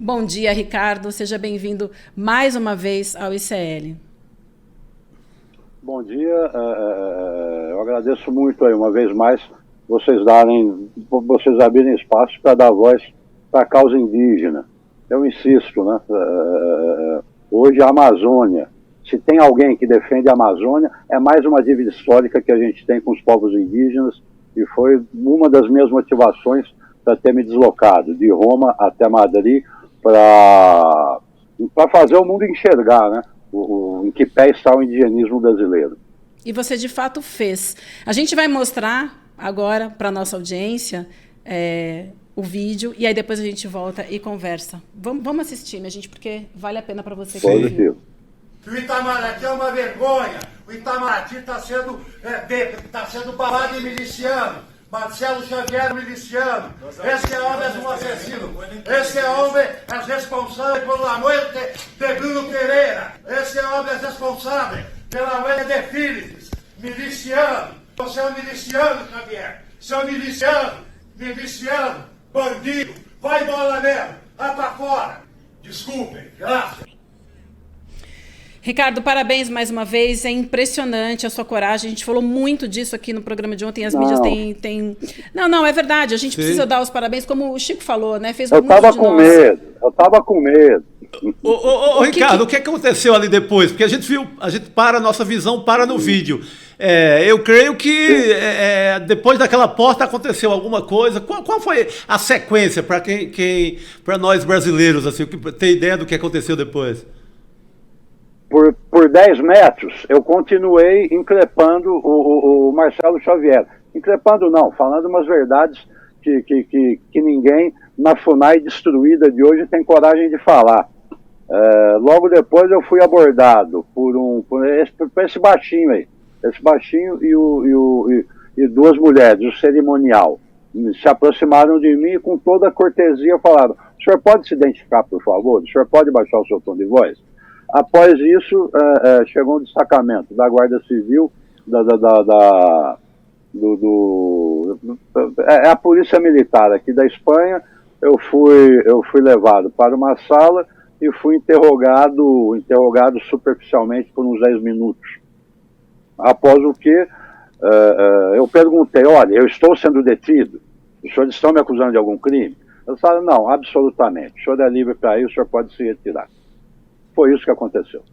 Bom dia, Ricardo. Seja bem-vindo mais uma vez ao ICL. Bom dia. Eu agradeço muito aí uma vez mais vocês abrirem espaço para dar voz para a causa indígena. Eu insisto, né? Hoje a Amazônia, se tem alguém que defende a Amazônia, é mais uma dívida histórica que a gente tem com os povos indígenas e foi uma das minhas motivações para ter me deslocado de Roma até Madrid para fazer o mundo enxergar, né? Em que pé está o indigenismo brasileiro. E você de fato fez. A gente vai mostrar agora para a nossa audiência o vídeo e aí depois a gente volta e conversa. Vamos assistir, minha gente, porque vale a pena para você que ouviu. O Itamaraty é uma vergonha. O Itamaraty está sendo balado de miliciano. Marcelo Xavier miliciano. Esse homem é um assassino. Esse homem é responsável pela morte de Bruno Pereira. Esse homem é responsável pela morte de Philips. Miliciano. Você é um miliciano, Xavier. Você é um miliciano, bandido. Vai embora mesmo. Vai pra fora. Desculpem. Graças. Ricardo, parabéns mais uma vez, é impressionante a sua coragem, a gente falou muito disso aqui no programa de ontem, as mídias têm... Não, é verdade, a gente precisa dar os parabéns, como o Chico falou, né? Fez muito de nós. Eu tava com medo. Ricardo, o que aconteceu ali depois? Porque a gente a nossa visão para no vídeo. Eu creio que depois daquela porta aconteceu alguma coisa. Qual foi a sequência para nós brasileiros, assim, ter ideia do que aconteceu depois? Por 10 metros, eu continuei increpando o Marcelo Xavier. Increpando não, falando umas verdades que ninguém na FUNAI destruída de hoje tem coragem de falar. Logo depois eu fui abordado por esse baixinho aí. Esse baixinho e duas mulheres, o cerimonial. Se aproximaram de mim e com toda a cortesia falaram: o senhor pode se identificar, por favor? O senhor pode baixar o seu tom de voz? Após isso, chegou um destacamento da Guarda Civil, a Polícia Militar aqui da Espanha. Eu fui levado para uma sala e fui interrogado superficialmente por uns 10 minutos. Após o que, eu perguntei: olha, eu estou sendo detido? Os senhores estão me acusando de algum crime? Eles falaram: não, absolutamente. O senhor é livre para ir, o senhor pode se retirar. Foi isso que aconteceu.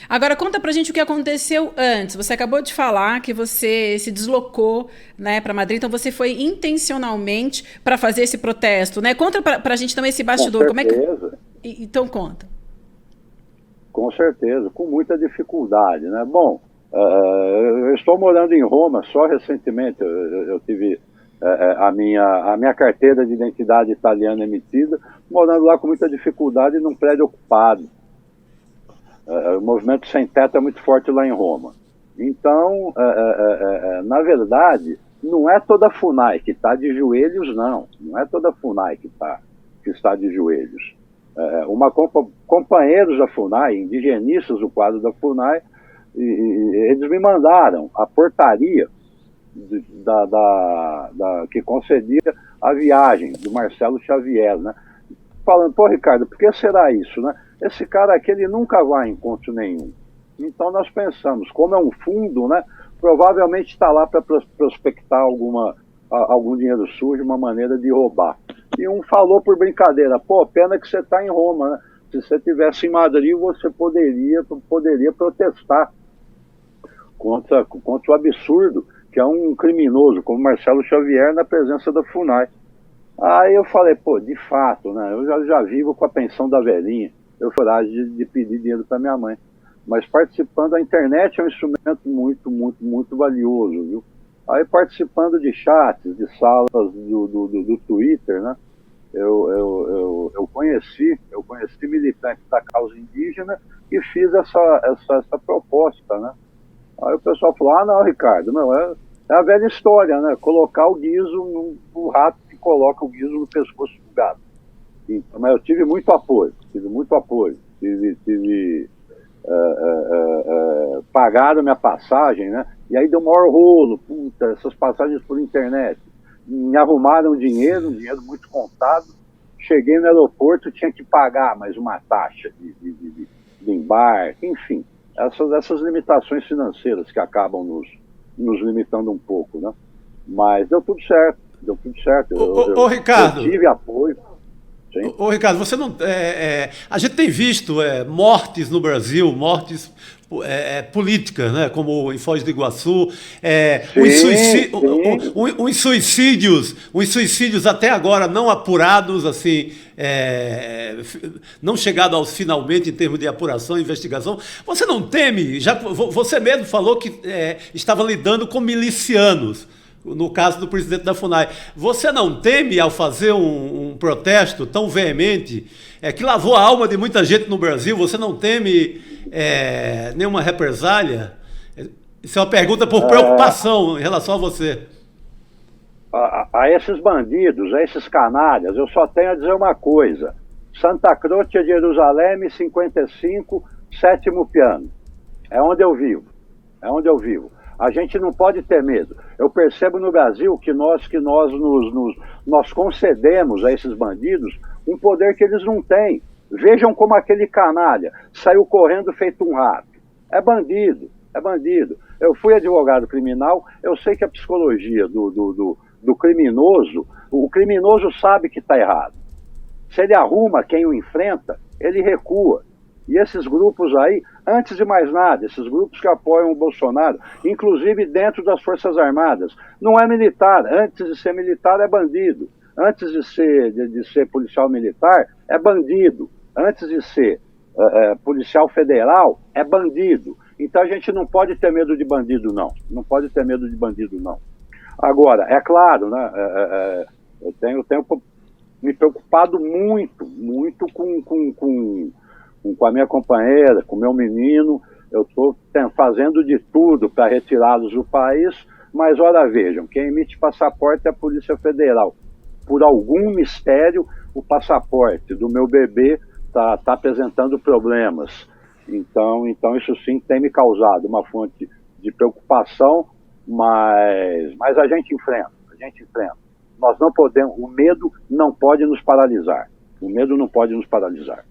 Agora, conta pra gente o que aconteceu antes. Você acabou de falar que você se deslocou, né, para Madrid, então você foi intencionalmente para fazer esse protesto, né? Conta pra gente também esse bastidor. Com certeza. Então conta. Com certeza, com muita dificuldade, né? Bom, eu estou morando em Roma, só recentemente eu tive a minha carteira de identidade italiana emitida, morando lá com muita dificuldade num prédio ocupado. O movimento sem teto é muito forte lá em Roma. Então, na verdade, não é toda a FUNAI que está de joelhos, não. Não é toda a FUNAI que está de joelhos. Companheiros da FUNAI, indigenistas do quadro da FUNAI, eles me mandaram a portaria que concedia a viagem do Marcelo Xavier, né? Falando: pô, Ricardo, por que será isso, né? Esse cara aqui, ele nunca vai a encontro nenhum. Então nós pensamos, como é um fundo, né? Provavelmente está lá para prospectar algum dinheiro sujo, uma maneira de roubar. E um falou por brincadeira: pô, pena que você está em Roma, né? Se você estivesse em Madrid, você poderia protestar contra o absurdo que é um criminoso como Marcelo Xavier na presença da FUNAI. Aí eu falei: pô, de fato, né? Eu já vivo com a pensão da velhinha. Eu coragem de pedir dinheiro para minha mãe. Mas participando, a internet é um instrumento muito, muito, muito valioso, viu? Aí participando de chats, de salas do Twitter, né? Eu conheci militantes da causa indígena e fiz essa proposta, né? Aí o pessoal falou: ah, não, Ricardo, não, é a velha história, né? Colocar o guiso no rato que coloca o guiso no pescoço do gato. Então, mas eu tive muito apoio. Pagaram minha passagem, né? E aí deu o maior rolo, essas passagens por internet. Me arrumaram dinheiro muito contado, cheguei no aeroporto, tinha que pagar mais uma taxa de embarque, enfim, essas limitações financeiras que acabam nos limitando um pouco, né? Mas deu tudo certo, deu tudo certo. Ô, Ricardo, eu tive apoio. Ô, Ricardo, você não. A gente tem visto mortes no Brasil, mortes políticas, né? Como em Foz do Iguaçu, uns suicídios até agora não apurados, assim, não chegado aos finalmente em termos de apuração e investigação. Você não teme? Você mesmo falou que estava lidando com milicianos. No caso do presidente da FUNAI, você não teme ao fazer um protesto tão veemente, que lavou a alma de muita gente no Brasil, você não teme nenhuma represália? Isso é uma pergunta por preocupação em relação a você. A esses bandidos, a esses canalhas, eu só tenho a dizer uma coisa. Santa Croce de Jerusalém, 55, 7º piano. É onde eu vivo. É onde eu vivo. A gente não pode ter medo. Eu percebo no Brasil que nós concedemos a esses bandidos um poder que eles não têm. Vejam como aquele canalha saiu correndo feito um rato. É bandido, é bandido. Eu fui advogado criminal, eu sei que a psicologia do criminoso, o criminoso sabe que está errado. Se ele arruma quem o enfrenta, ele recua. E esses grupos aí, antes de mais nada, esses grupos que apoiam o Bolsonaro, inclusive dentro das Forças Armadas, não é militar. Antes de ser militar, é bandido. Antes de ser policial militar, é bandido. Antes de ser policial federal, é bandido. Então a gente não pode ter medo de bandido, não. Não pode ter medo de bandido, não. Agora, é claro, né? Eu tenho me preocupado muito com a minha companheira, com o meu menino. Eu estou fazendo de tudo para retirá-los do país, mas ora vejam, quem emite passaporte é a Polícia Federal. Por algum mistério, o passaporte do meu bebê está apresentando problemas. Então isso sim tem me causado uma fonte de preocupação, mas a gente enfrenta. Nós não podemos, o medo não pode nos paralisar. O medo não pode nos paralisar.